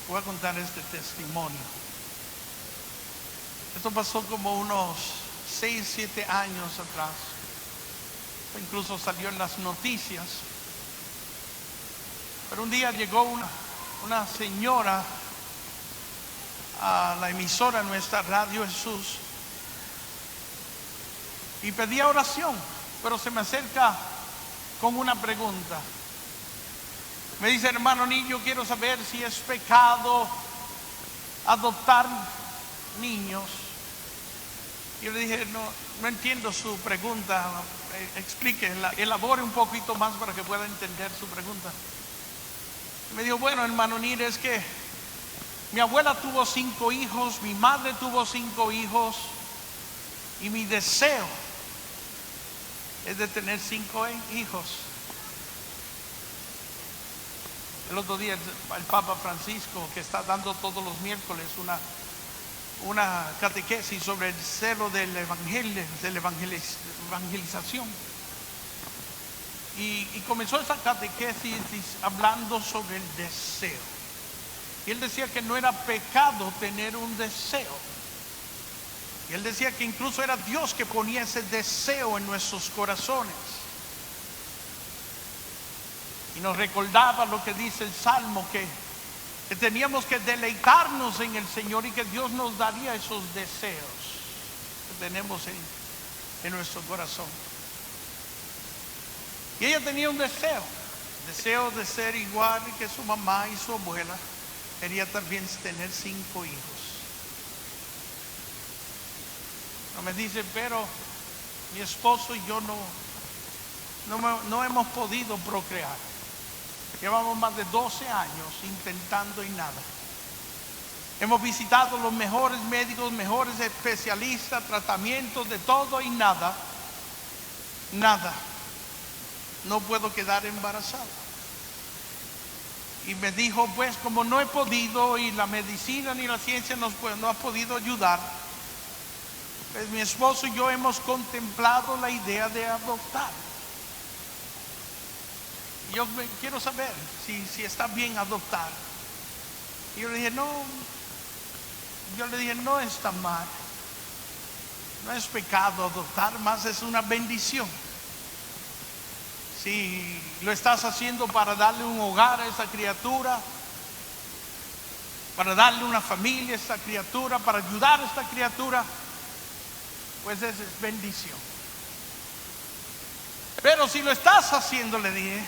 Voy a contar este testimonio. Esto pasó como unos 6, 7 años atrás. Incluso salió en las noticias. Pero un día llegó una señora a la emisora, nuestra Radio Jesús, y pedía oración, pero se me acerca con una pregunta. Me dice: hermano Niño, quiero saber si es pecado adoptar niños. Yo le dije: no entiendo su pregunta, explique, elabore un poquito más para que pueda entender su pregunta. Me dijo: bueno, hermano Niño, es que mi abuela tuvo 5 hijos, mi madre tuvo 5 hijos, y mi deseo es de tener 5 hijos. El otro día el Papa Francisco, que está dando todos los miércoles una catequesis sobre el celo del evangelio, de la evangelización, y comenzó esa catequesis hablando sobre el deseo. Y él decía que no era pecado tener un deseo. Y él decía que incluso era Dios que ponía ese deseo en nuestros corazones. Y nos recordaba lo que dice el Salmo, que teníamos que deleitarnos en el Señor y que Dios nos daría esos deseos que tenemos en nuestro corazón. Y ella tenía un deseo de ser igual que su mamá y su abuela. Quería también tener 5 hijos. No me dice: pero mi esposo y yo no hemos podido procrear. Llevamos más de 12 años intentando y nada. Hemos visitado los mejores médicos, mejores especialistas, tratamientos, de todo y nada. No puedo quedar embarazada. Y me dijo: pues como no he podido, y la medicina ni la ciencia no ha podido ayudar, pues mi esposo y yo hemos contemplado la idea de adoptar. Yo quiero saber si está bien adoptar. Y yo le dije: no está mal. No es pecado adoptar, más es una bendición. Si lo estás haciendo para darle un hogar a esa criatura, para darle una familia a esa criatura, para ayudar a esta criatura, pues esa es bendición. Pero si lo estás haciendo, le dije,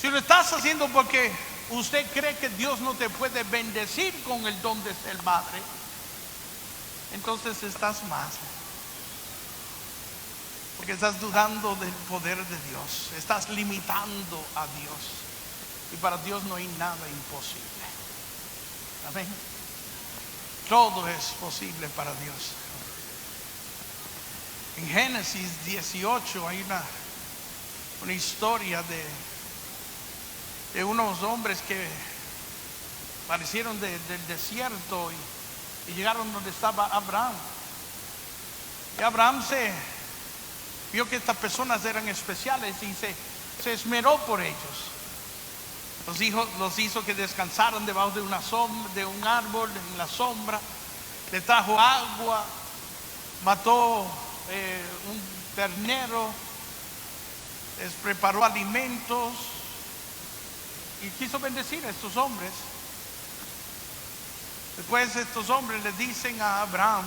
si lo estás haciendo porque usted cree que Dios no te puede bendecir con el don de ser madre, entonces estás mal. Porque estás dudando del poder de Dios, estás limitando a Dios. Y para Dios no hay nada imposible. Amén. Todo es posible para Dios. En Génesis 18 hay una historia de unos hombres que aparecieron del desierto y llegaron donde estaba Abraham. Y Abraham vio que estas personas eran especiales y se esmeró por ellos. Los hizo que descansaran debajo de un árbol en la sombra. Le trajo agua, mató un ternero, les preparó alimentos y quiso bendecir a estos hombres. Después estos hombres le dicen a Abraham: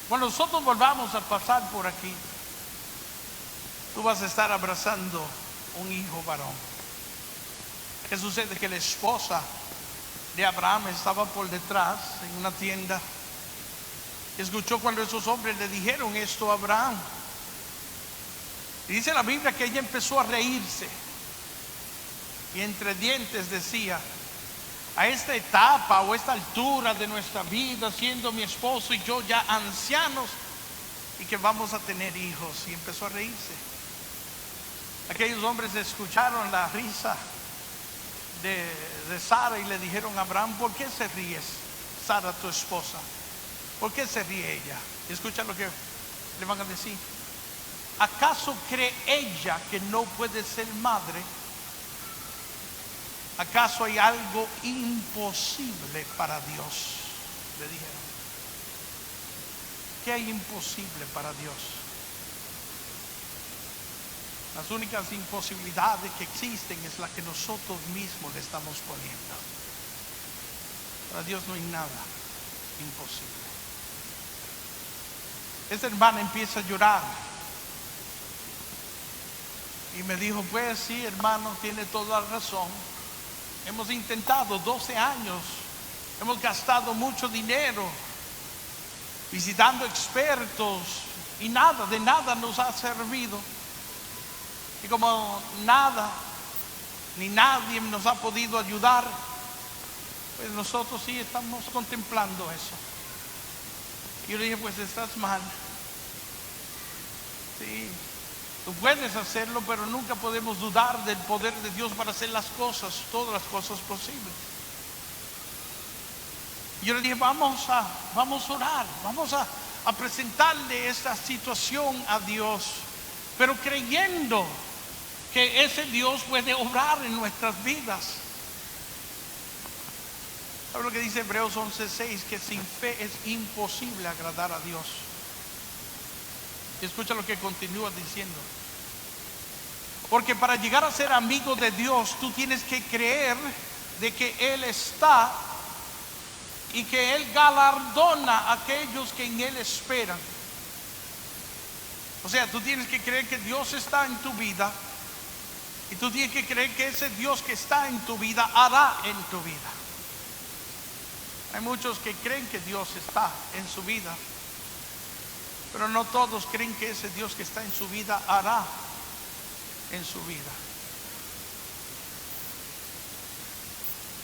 cuando nosotros volvamos a pasar por aquí, tú vas a estar abrazando un hijo varón. ¿Qué sucede? Que la esposa de Abraham estaba por detrás en una tienda. Escuchó cuando esos hombres le dijeron esto a Abraham. Y dice la Biblia que ella empezó a reírse. Y entre dientes decía: a esta etapa o esta altura de nuestra vida, siendo mi esposo y yo ya ancianos, y que vamos a tener hijos. Y empezó a reírse. Aquellos hombres escucharon la risa de Sara y le dijeron a Abraham: ¿por qué se ríes, Sara, tu esposa? ¿Por qué se ríe ella? Y escucha lo que le van a decir: ¿acaso cree ella que no puede ser madre? ¿acaso hay algo imposible para Dios? Le dijeron. ¿Qué hay imposible para Dios? Las únicas imposibilidades que existen es la que nosotros mismos le estamos poniendo. Para Dios no hay nada imposible. Esa hermana empieza a llorar y me dijo, pues sí, hermano, tiene toda la razón. Hemos intentado 12 años, hemos gastado mucho dinero visitando expertos y nada, de nada nos ha servido. Y como nada ni nadie nos ha podido ayudar, pues nosotros sí estamos contemplando eso. Y yo le dije, pues estás mal. Sí, tú puedes hacerlo, pero nunca podemos dudar del poder de Dios para hacer las cosas, todas las cosas posibles. Y yo le dije, vamos a orar, vamos a presentarle esta situación a Dios, pero creyendo que ese Dios puede obrar en nuestras vidas. ¿Sabe lo que dice Hebreos 11:6? Que sin fe es imposible agradar a Dios. Y escucha lo que continúa diciendo. Porque para llegar a ser amigo de Dios, tú tienes que creer de que Él está y que Él galardona a aquellos que en Él esperan. O sea, tú tienes que creer que Dios está en tu vida. Y tú tienes que creer que ese Dios que está en tu vida hará en tu vida. Hay muchos que creen que Dios está en su vida, pero no todos creen que ese Dios que está en su vida hará en su vida.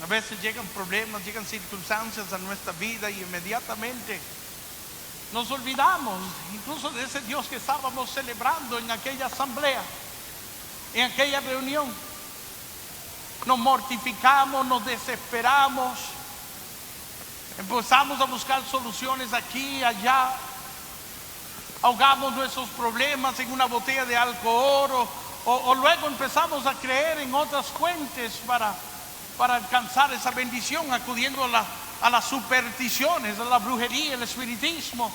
A veces llegan problemas, llegan circunstancias a nuestra vida y inmediatamente nos olvidamos incluso de ese Dios que estábamos celebrando en aquella asamblea, en aquella reunión. Nos mortificamos, nos desesperamos, empezamos a buscar soluciones aquí y allá, ahogamos nuestros problemas en una botella de alcohol o luego empezamos a creer en otras fuentes para alcanzar esa bendición, acudiendo a las supersticiones, a la brujería, el espiritismo,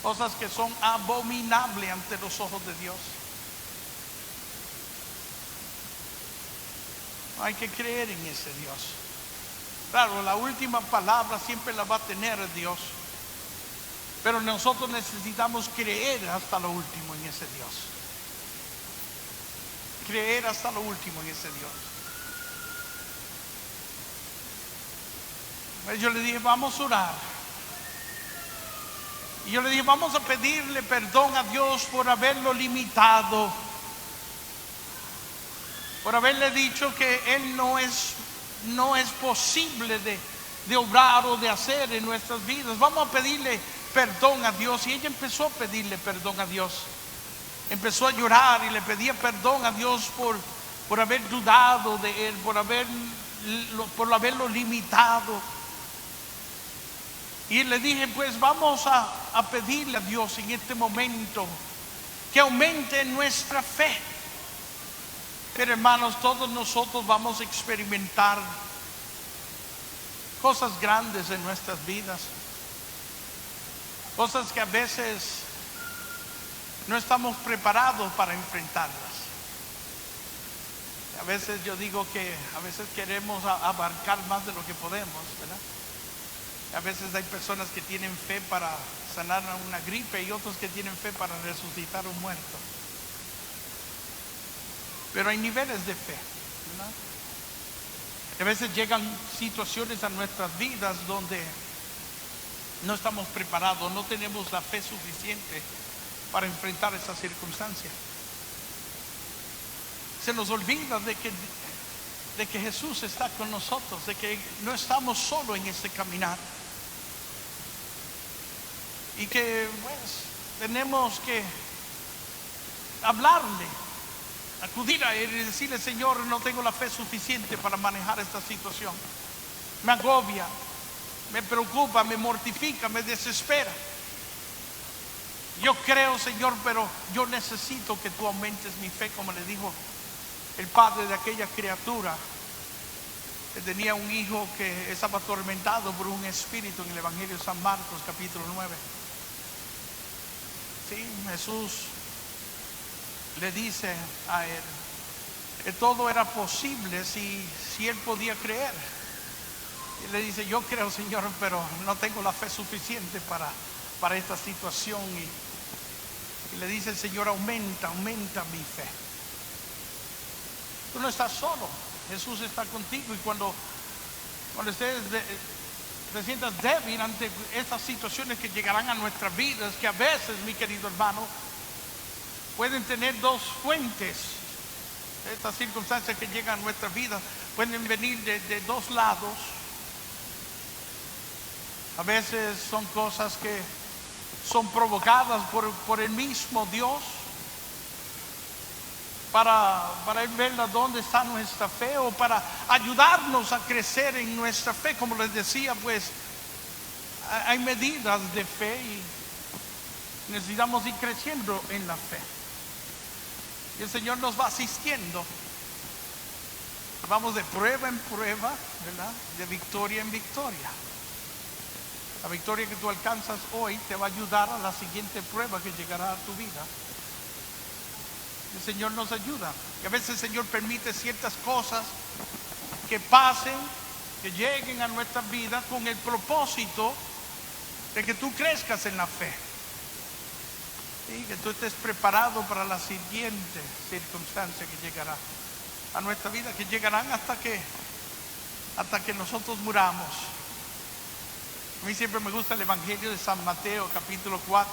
cosas que son abominables ante los ojos de Dios. Hay que creer en ese Dios. Claro, la última palabra siempre la va a tener Dios, pero nosotros necesitamos creer hasta lo último en ese Dios. Creer hasta lo último en ese Dios. Yo le dije, vamos a orar. Y yo le dije, vamos a pedirle perdón a Dios por haberlo limitado, por haberle dicho que Él no es posible de obrar o de hacer en nuestras vidas. Vamos a pedirle perdón a Dios. Y ella empezó a pedirle perdón a Dios. Empezó a llorar y le pedía perdón a Dios por haber dudado de Él, por haberlo limitado. Y le dije, pues vamos a pedirle a Dios en este momento que aumente nuestra fe. Pero hermanos, todos nosotros vamos a experimentar cosas grandes en nuestras vidas, cosas que a veces no estamos preparados para enfrentarlas. A veces yo digo que a veces queremos abarcar más de lo que podemos, ¿verdad? A veces hay personas que tienen fe para sanar una gripe y otros que tienen fe para resucitar a un muerto. Pero hay niveles de fe, ¿verdad? A veces llegan situaciones a nuestras vidas donde no estamos preparados, no tenemos la fe suficiente para enfrentar esa circunstancia. Se nos olvida de que Jesús está con nosotros, de que no estamos solos en este caminar. Y que pues tenemos que hablarle, acudir a Él y decirle, Señor, no tengo la fe suficiente para manejar esta situación. Me agobia, me preocupa, me mortifica, me desespera. Yo creo, Señor, pero yo necesito que tú aumentes mi fe, como le dijo el padre de aquella criatura que tenía un hijo que estaba atormentado por un espíritu en el Evangelio de San Marcos, capítulo 9. Sí, Jesús le dice a él que todo era posible si él podía creer. Y le dice: yo creo, Señor, pero no tengo la fe suficiente para esta situación. Y le dice el Señor: aumenta mi fe. Tú no estás solo, Jesús está contigo. Y cuando te sientas débil ante estas situaciones que llegarán a nuestras vidas, que a veces, mi querido hermano, pueden tener dos fuentes. Estas circunstancias que llegan a nuestras vidas pueden venir de dos lados. A veces son cosas que son provocadas por el mismo Dios, para Él ver dónde está nuestra fe, o para ayudarnos a crecer en nuestra fe. Como les decía, pues hay medidas de fe y necesitamos ir creciendo en la fe. Y el Señor nos va asistiendo. Vamos de prueba en prueba, ¿verdad? De victoria en victoria. La victoria que tú alcanzas hoy te va a ayudar a la siguiente prueba que llegará a tu vida. El Señor nos ayuda. Y a veces el Señor permite ciertas cosas que pasen, que lleguen a nuestra vida con el propósito de que tú crezcas en la fe. ¿Sí? Que tú estés preparado para la siguiente circunstancia que llegará a nuestra vida, que llegarán hasta que nosotros muramos. A mí siempre me gusta el Evangelio de San Mateo, capítulo 4,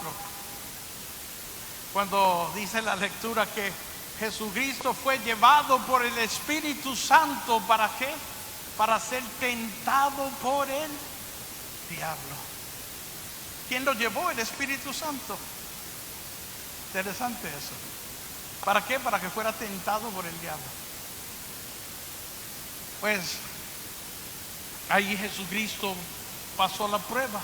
cuando dice la lectura que Jesucristo fue llevado por el Espíritu Santo. ¿Para qué? Para ser tentado por el diablo. ¿Quién lo llevó? El Espíritu Santo. Interesante eso. ¿Para qué? Para que fuera tentado por el diablo. Pues ahí Jesucristo pasó la prueba.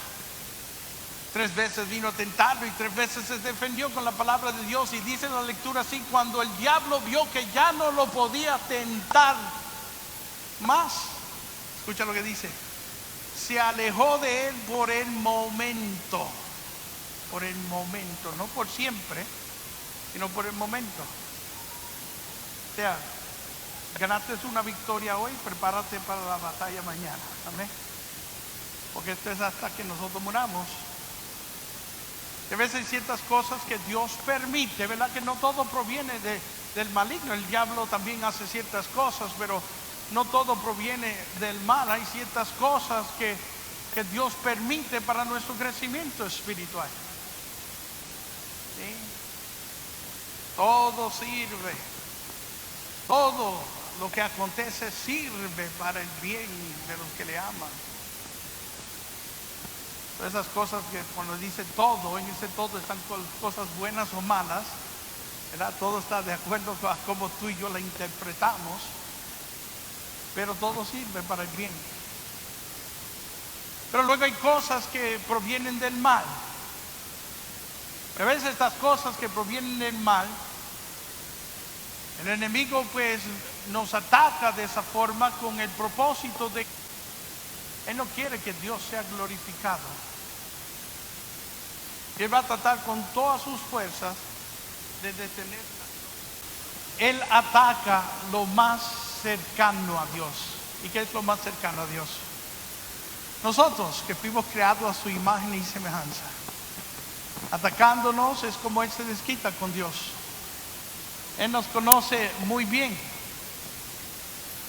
3 veces vino a tentarlo y 3 veces se defendió con la palabra de Dios. Y dice la lectura así: cuando el diablo vio que ya no lo podía tentar más, escucha lo que dice, se alejó de él por el momento. Por el momento, no por siempre, sino por el momento. O sea, ganaste una victoria hoy, prepárate para la batalla mañana. Amén. Porque esto es hasta que nosotros muramos. Y a veces hay ciertas cosas que Dios permite, ¿verdad? Que no todo proviene del maligno. El diablo también hace ciertas cosas, pero no todo proviene del mal. Hay ciertas cosas que Dios permite para nuestro crecimiento espiritual. ¿Sí? Todo sirve. Todo lo que acontece sirve para el bien de los que le aman. Esas cosas que cuando dice todo, en ese todo están cosas buenas o malas, ¿verdad? Todo está de acuerdo a cómo tú y yo la interpretamos, pero todo sirve para el bien. Pero luego hay cosas que provienen del mal. A veces estas cosas que provienen del mal, el enemigo pues nos ataca de esa forma con el propósito de que Él no quiere que Dios sea glorificado. Él va a tratar con todas sus fuerzas de detenerla. Él ataca lo más cercano a Dios. ¿Y qué es lo más cercano a Dios? Nosotros que fuimos creados a su imagen y semejanza. Atacándonos es como Él se desquita con Dios. Él nos conoce muy bien.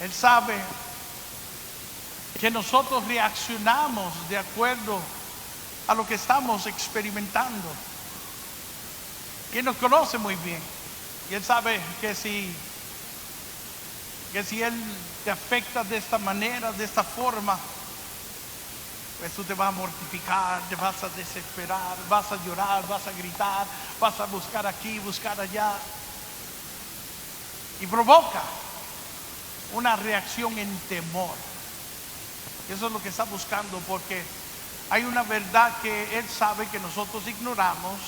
Él sabe que nosotros reaccionamos de acuerdo a lo que estamos experimentando. Y Él nos conoce muy bien. Y Él sabe que si Él te afecta de esta manera, de esta forma, pues tú te vas a mortificar, te vas a desesperar, vas a llorar, vas a gritar, vas a buscar aquí, buscar allá. Y provoca una reacción en temor. Eso es lo que está buscando, porque hay una verdad que Él sabe que nosotros ignoramos,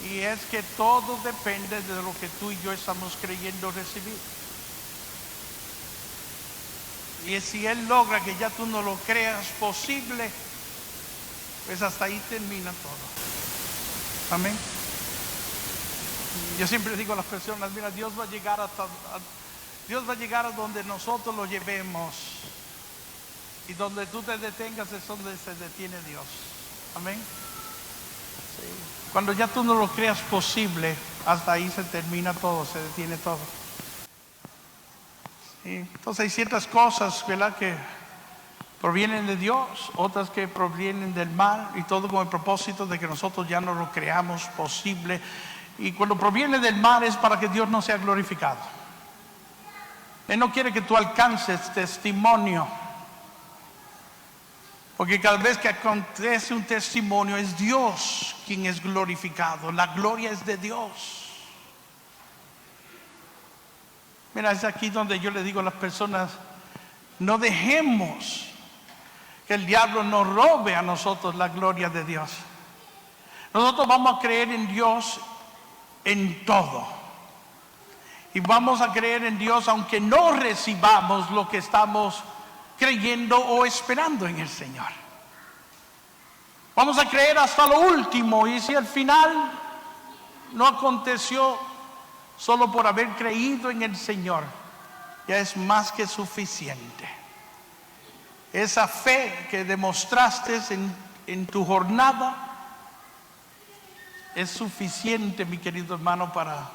y es que todo depende de lo que tú y yo estamos creyendo recibir. Y si Él logra que ya tú no lo creas posible, pues hasta ahí termina todo. Amén. Yo siempre digo a las personas, mira, Dios va a llegar a donde nosotros lo llevemos. Y donde tú te detengas es donde se detiene Dios. Amén. Sí. Cuando ya tú no lo creas posible, hasta ahí se termina todo, se detiene todo. Sí. Entonces hay ciertas cosas, ¿verdad?, que provienen de Dios, otras que provienen del mal, y todo con el propósito de que nosotros ya no lo creamos posible. Y cuando proviene del mal es para que Dios no sea glorificado. Él no quiere que tú alcances testimonio, porque cada vez que acontece un testimonio es Dios quien es glorificado. La gloria es de Dios. Mira, es aquí donde yo le digo a las personas, no dejemos que el diablo nos robe a nosotros la gloria de Dios. Nosotros vamos a creer en Dios en todo. Y vamos a creer en Dios aunque no recibamos lo que estamos creyendo o esperando en el Señor. Vamos a creer hasta lo último, y si al final no aconteció, solo por haber creído en el Señor, ya es más que suficiente. Esa fe que demostraste en tu jornada es suficiente, mi querido hermano, para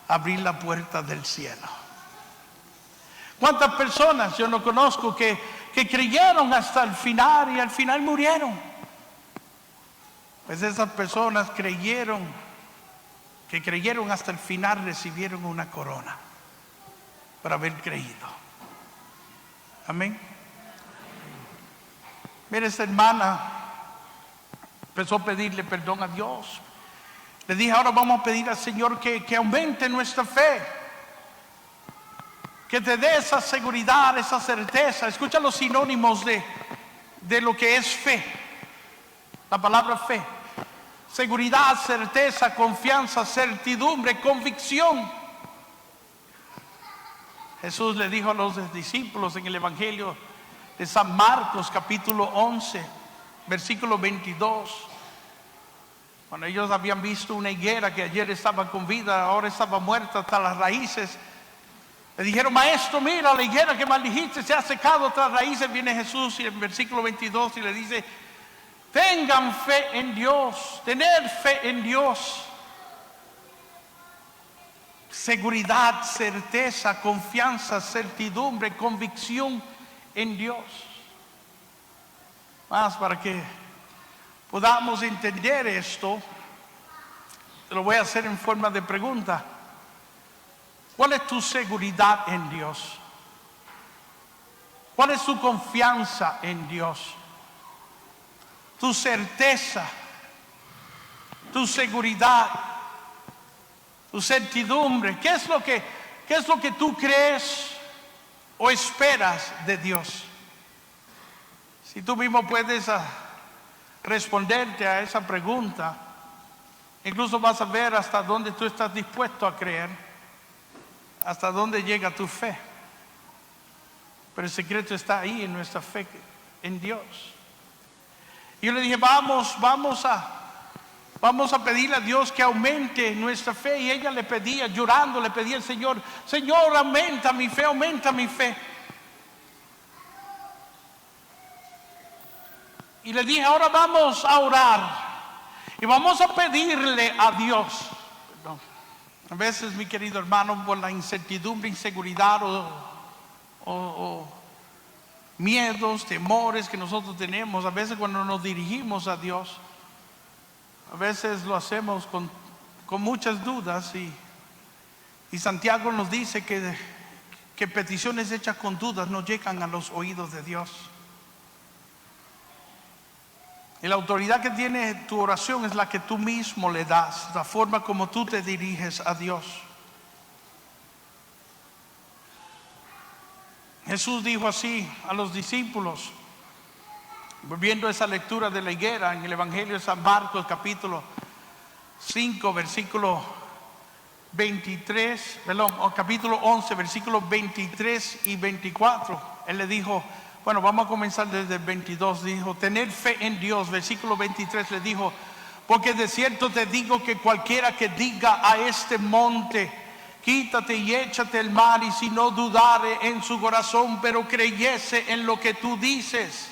abrir la puerta del cielo. ¿Cuántas personas yo no conozco que creyeron hasta el final y al final murieron? Pues esas personas que creyeron hasta el final, recibieron una corona por haber creído. Amén. Mira, esta hermana empezó a pedirle perdón a Dios. Le dije, ahora vamos a pedir al Señor que aumente nuestra fe, que te dé esa seguridad, esa certeza. Escucha los sinónimos de lo que es fe. La palabra fe: seguridad, certeza, confianza, certidumbre, convicción. Jesús le dijo a los discípulos en el Evangelio de San Marcos, capítulo 11, versículo 22. Cuando ellos habían visto una higuera que ayer estaba con vida, ahora estaba muerta hasta las raíces, le dijeron, maestro, mira, la higuera que maldijiste se ha secado hasta las raíces. Viene Jesús y en el versículo 22 y le dice, tengan fe en Dios, tener fe en Dios. Seguridad, certeza, confianza, certidumbre, convicción en Dios. Más para que podamos entender esto, te lo voy a hacer en forma de pregunta. ¿Cuál es tu seguridad en Dios? ¿Cuál es tu confianza en Dios? Tu certeza, tu seguridad, tu certidumbre. ¿Qué es lo que tú crees o esperas de Dios? Si tú mismo puedes responderte a esa pregunta, incluso vas a ver hasta dónde tú estás dispuesto a creer, hasta dónde llega tu fe. Pero el secreto está ahí, en nuestra fe en Dios. Y yo le dije, vamos a pedirle a Dios que aumente nuestra fe. Y ella le pedía, llorando, le pedía al Señor, Señor, aumenta mi fe, aumenta mi fe. Y le dije, ahora vamos a orar y vamos a pedirle a Dios. Perdón. A veces, mi querido hermano, por la incertidumbre, inseguridad o miedos, temores que nosotros tenemos, a veces cuando nos dirigimos a Dios, a veces lo hacemos con muchas dudas, y Santiago nos dice que peticiones hechas con dudas no llegan a los oídos de Dios. Y la autoridad que tiene tu oración es la que tú mismo le das, la forma como tú te diriges a Dios. Jesús dijo así a los discípulos, volviendo a esa lectura de la higuera en el Evangelio de San Marcos, capítulo 5, versículo 23, perdón, capítulo 11, versículos 23 y 24. Él le dijo, bueno, vamos a comenzar desde el 22. Dijo, tener fe en Dios. Versículo 23 le dijo, porque de cierto te digo que cualquiera que diga a este monte, quítate y échate al mar, y si no dudare en su corazón, pero creyese en lo que tú dices,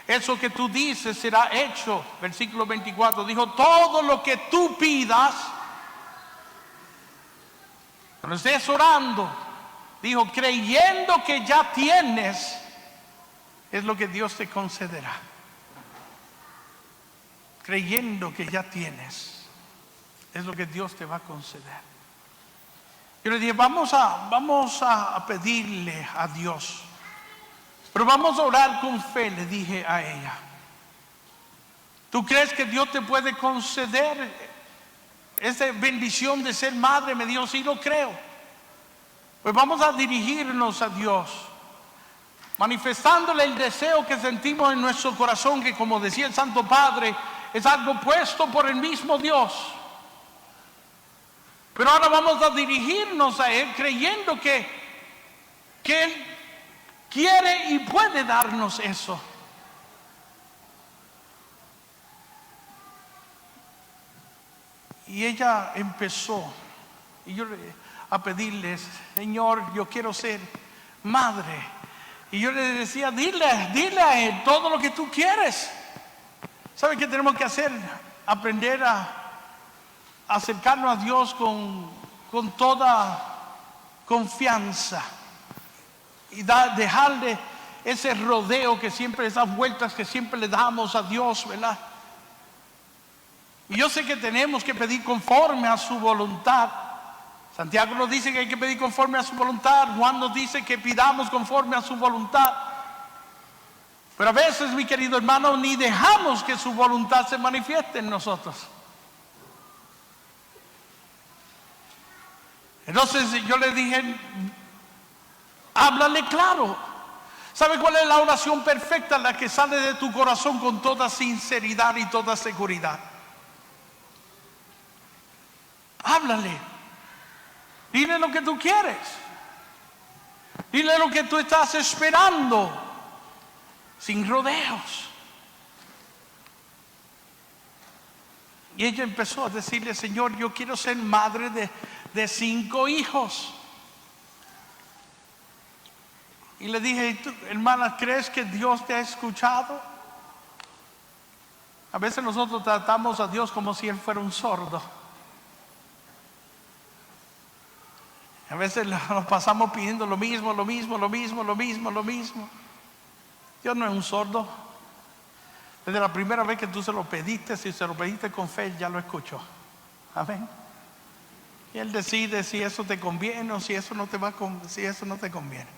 eso que tú dices será hecho. Versículo 24 dijo, todo lo que tú pidas, cuando estés orando, dijo, creyendo que ya tienes, es lo que Dios te concederá. Creyendo que ya tienes, es lo que Dios te va a conceder. Yo le dije, vamos a pedirle a Dios, pero vamos a orar con fe, le dije a ella. ¿Tú crees que Dios te puede conceder esa bendición de ser madre? Me dijo, sí, lo creo. Pues vamos a dirigirnos a Dios, manifestándole el deseo que sentimos en nuestro corazón, que como decía el Santo Padre, es algo puesto por el mismo Dios. Pero ahora vamos a dirigirnos a Él creyendo que Él quiere y puede darnos eso. Y ella empezó, y yo a pedirles, Señor, yo quiero ser madre. Y yo le decía, dile a Él todo lo que tú quieres. ¿Sabe qué tenemos que hacer? Aprender a acercarnos a Dios con toda confianza y dejarle ese rodeo que siempre, esas vueltas que siempre le damos a Dios, ¿verdad? Y yo sé que tenemos que pedir conforme a su voluntad. Santiago nos dice que hay que pedir conforme a su voluntad. Juan nos dice que pidamos conforme a su voluntad. Pero a veces, mi querido hermano, ni dejamos que su voluntad se manifieste en nosotros. Entonces yo le dije, háblale claro. ¿Sabe cuál es la oración perfecta? La que sale de tu corazón con toda sinceridad y toda seguridad. Háblale. Dile lo que tú quieres. Dile lo que tú estás esperando. Sin rodeos. Y ella empezó a decirle, Señor, yo quiero ser madre de 5 hijos. Y le dije, ¿tú, hermana, crees que Dios te ha escuchado? A veces nosotros tratamos a Dios como si Él fuera un sordo. A veces nos pasamos pidiendo lo mismo. Dios no es un sordo. Desde la primera vez que tú se lo pediste, si se lo pediste con fe, Él ya lo escuchó. Amén. Y Él decide si eso te conviene o si eso no te conviene.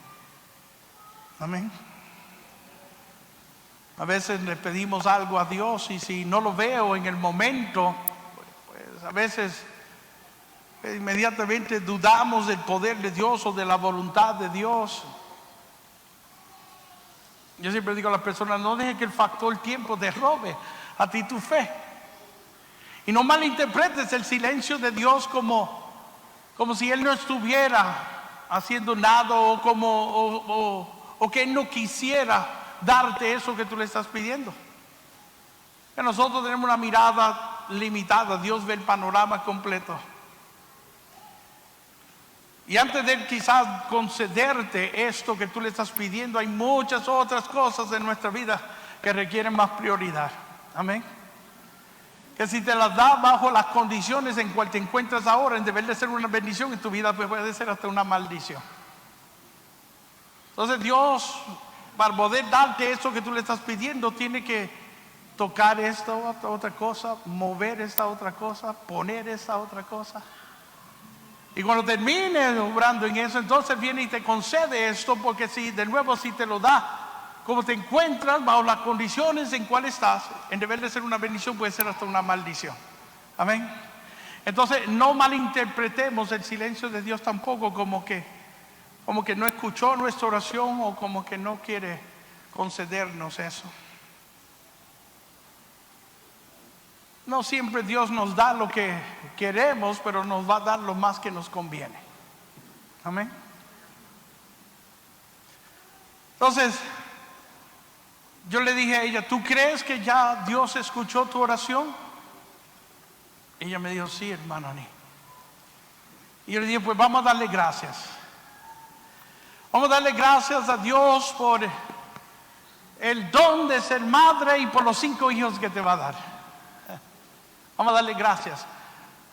Amén. A veces le pedimos algo a Dios y si no lo veo en el momento, pues a veces inmediatamente dudamos del poder de Dios o de la voluntad de Dios. Yo siempre digo a las personas, no dejes que el factor tiempo te robe a ti tu fe. Y no malinterpretes el silencio de Dios como si Él no estuviera haciendo nada o que Él no quisiera darte eso que tú le estás pidiendo. Que nosotros tenemos una mirada limitada, Dios ve el panorama completo. Y antes de Él quizás concederte esto que tú le estás pidiendo, hay muchas otras cosas en nuestra vida que requieren más prioridad. Amén. Que si te las da bajo las condiciones en cual te encuentras ahora, en deber de ser una bendición, en tu vida puede ser hasta una maldición. Entonces Dios, para poder darte eso que tú le estás pidiendo, tiene que tocar esta otra cosa, mover esta otra cosa, poner esta otra cosa. Y cuando termine obrando en eso, entonces viene y te concede esto, porque si de nuevo si te lo da, como te encuentras bajo las condiciones en cuales estás, en deber de ser una bendición puede ser hasta una maldición. Amén. Entonces no malinterpretemos el silencio de Dios tampoco como que no escuchó nuestra oración o como que no quiere concedernos eso. no siempre Dios nos da lo que queremos, pero nos va a dar lo más que nos conviene. Amén. Entonces, yo le dije a ella, ¿tú crees que ya Dios escuchó tu oración? Ella me dijo, sí, hermano Ani. Y yo le dije, pues vamos a darle gracias. Vamos a darle gracias a Dios por el don de ser madre y por los 5 hijos que te va a dar. Vamos a darle gracias.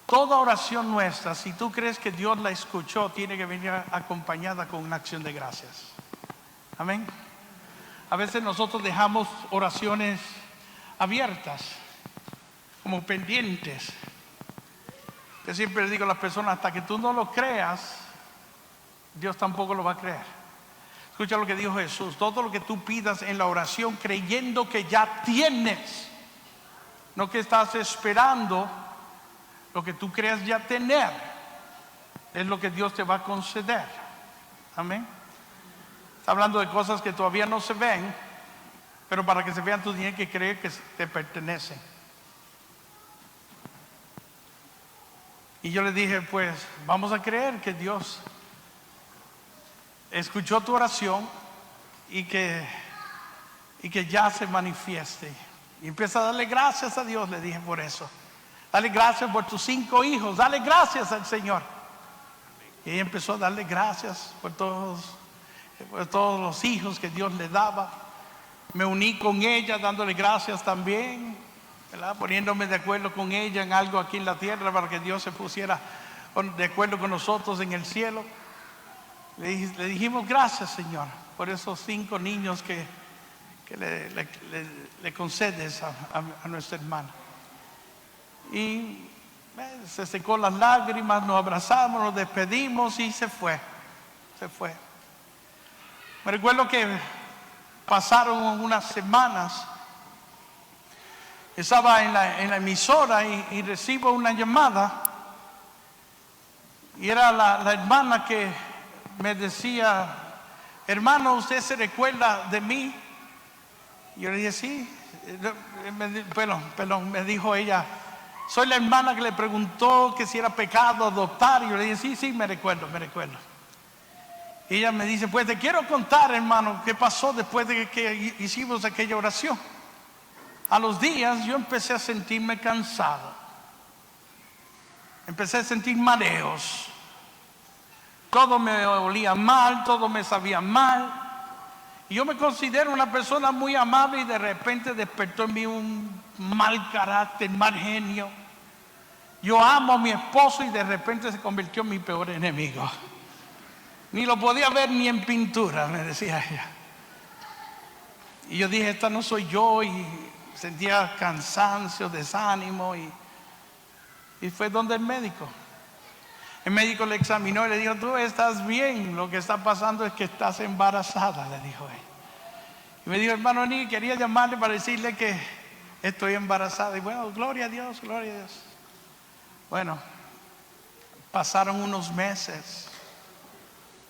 Toda oración nuestra, si tú crees que Dios la escuchó, tiene que venir acompañada con una acción de gracias. Amén. A veces nosotros dejamos oraciones abiertas, como pendientes. Yo siempre le digo a las personas, hasta que tú no lo creas, Dios tampoco lo va a creer. Escucha lo que dijo Jesús: todo lo que tú pidas en la oración creyendo que ya tienes, no que estás esperando, lo que tú creas ya tener, es lo que Dios te va a conceder. Amén. Está hablando de cosas que todavía no se ven, pero para que se vean tú tienes que creer que te pertenecen. Y yo le dije, pues vamos a creer que Dios escuchó tu oración y que ya se manifieste. Y empieza a darle gracias a Dios, le dije, por eso. Dale gracias por tus 5 hijos, dale gracias al Señor. Y ella empezó a darle gracias por todos los hijos que Dios le daba. Me uní con ella dándole gracias también, ¿verdad? Poniéndome de acuerdo con ella en algo aquí en la tierra para que Dios se pusiera de acuerdo con nosotros en el cielo. Le dijimos gracias, Señor, por esos 5 niños que le concedes a nuestra hermana. Y se secó las lágrimas, nos abrazamos, nos despedimos y se fue. Me recuerdo que pasaron unas semanas, estaba en la emisora y recibo una llamada, y era la hermana que me decía, hermano, ¿usted se recuerda de mí? Y yo le dije, sí. Me dijo ella, soy la hermana que le preguntó que si era pecado adoptar. Y yo le dije, sí, me recuerdo. Y ella me dice, pues te quiero contar, hermano, qué pasó después de que hicimos aquella oración. A los días yo empecé a sentirme cansado. Empecé a sentir mareos. Todo me olía mal, todo me sabía mal. Y yo me considero una persona muy amable y de repente despertó en mí un mal carácter, mal genio. Yo amo a mi esposo y de repente se convirtió en mi peor enemigo. Ni lo podía ver ni en pintura, me decía ella. Y yo dije, esta no soy yo, y sentía cansancio, desánimo, y fue donde el médico. El médico le examinó y le dijo, tú estás bien, lo que está pasando es que estás embarazada, le dijo él. Y me dijo, hermano Ni, quería llamarle para decirle que estoy embarazada. Y bueno, gloria a Dios, gloria a Dios. Bueno, pasaron unos meses.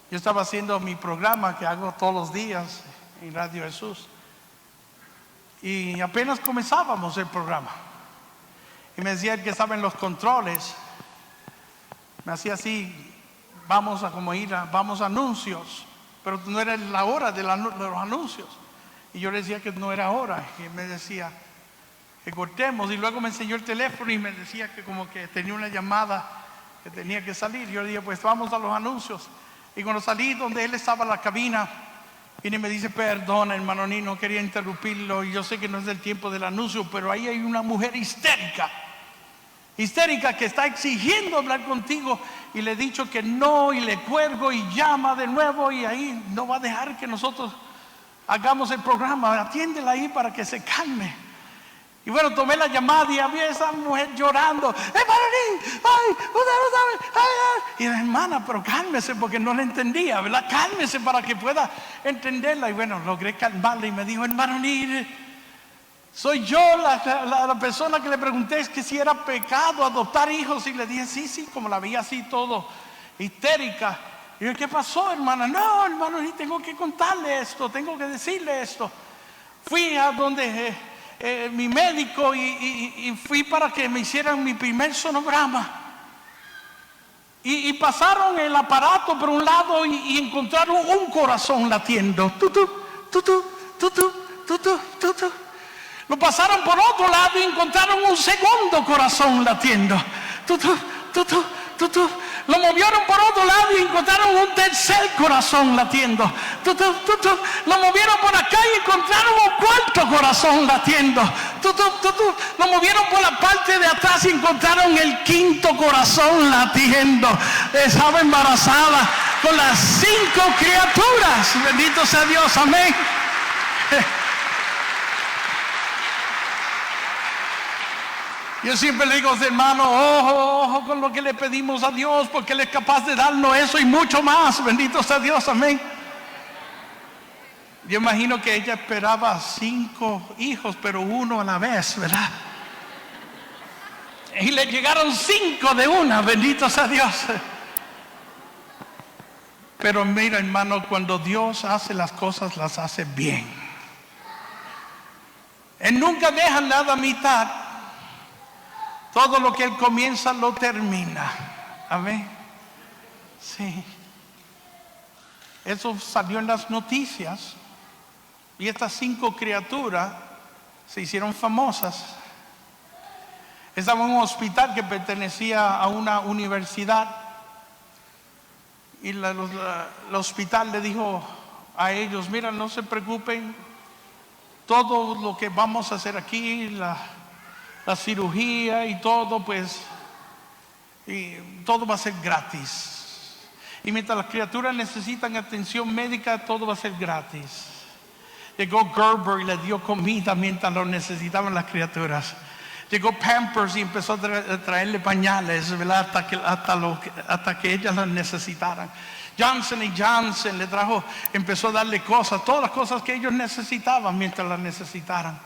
Yo estaba haciendo mi programa que hago todos los días en Radio Jesús. Y apenas comenzábamos el programa. Y me decía el que estaba en los controles, me hacía así, vamos a anuncios, pero no era la hora de los anuncios. Y yo le decía que no era hora, y él me decía que cortemos, y luego me enseñó el teléfono y me decía que como que tenía una llamada que tenía que salir. Yo le dije, pues vamos a los anuncios. Y cuando salí donde él estaba en la cabina, viene y me dice, perdón, hermano Ni, no quería interrumpirlo, y yo sé que no es del tiempo del anuncio, pero ahí hay una mujer histérica que está exigiendo hablar contigo, y le he dicho que no, y le cuelgo y llama de nuevo, y ahí no va a dejar que nosotros hagamos el programa. Atiéndela ahí para que se calme. Y bueno, tomé la llamada y había esa mujer llorando, hermano Ni, ay, usted no sabe, ay. Y la hermana, pero cálmese, porque no la entendía, ¿verdad? Cálmese para que pueda entenderla. Y bueno, logré calmarla y me dijo, hermano Ni, soy yo la persona que le pregunté que si era pecado adoptar hijos. Y le dije, sí, como la veía así todo histérica. Y yo, ¿qué pasó, hermana? No, hermano Ni, tengo que contarle esto, tengo que decirle esto. Fui a donde mi médico y fui para que me hicieran mi primer sonograma. Y pasaron el aparato por un lado y encontraron un corazón latiendo. Tutu, tutu, tutu, tutu, tutu. Lo pasaron por otro lado y encontraron un segundo corazón latiendo. Tutu, tutu, tutu. Lo movieron por otro lado y encontraron un tercer corazón latiendo. Tutu, tutu. Lo movieron por acá y encontraron un cuarto corazón latiendo. Tutu, tutu. Lo movieron por la parte de atrás y encontraron el quinto corazón latiendo. Estaba embarazada con las 5 criaturas. Bendito sea Dios, amén. Yo siempre le digo a los hermanos, ojo con lo que le pedimos a Dios, porque Él es capaz de darnos eso y mucho más. Bendito sea Dios, amén. Yo imagino que ella esperaba 5 hijos, pero uno a la vez, ¿verdad? Y le llegaron 5 de una, bendito sea Dios. Pero mira, hermano, cuando Dios hace las cosas, las hace bien. Él nunca deja nada a mitad. Todo lo que Él comienza lo termina. Amén. Sí. Eso salió en las noticias. Y estas 5 criaturas se hicieron famosas. Estaba en un hospital que pertenecía a una universidad. Y el hospital le dijo a ellos, mira, no se preocupen. Todo lo que vamos a hacer aquí, la cirugía y todo, pues, y todo va a ser gratis. Y mientras las criaturas necesitan atención médica, todo va a ser gratis. Llegó Gerber y le dio comida mientras lo necesitaban las criaturas. Llegó Pampers y empezó a traerle pañales, ¿verdad? Hasta que ellas las necesitaran. Johnson & Johnson le trajo, empezó a darle cosas, todas las cosas que ellos necesitaban mientras las necesitaran.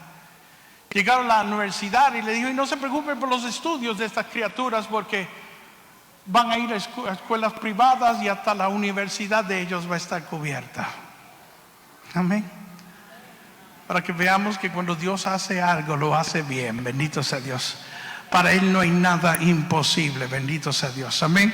Llegaron a la universidad y le dijo, y no se preocupen por los estudios de estas criaturas, porque van a ir a escuelas privadas y hasta la universidad de ellos va a estar cubierta. Amén. Para que veamos que cuando Dios hace algo, lo hace bien. Bendito sea Dios. Para Él no hay nada imposible. Bendito sea Dios. Amén.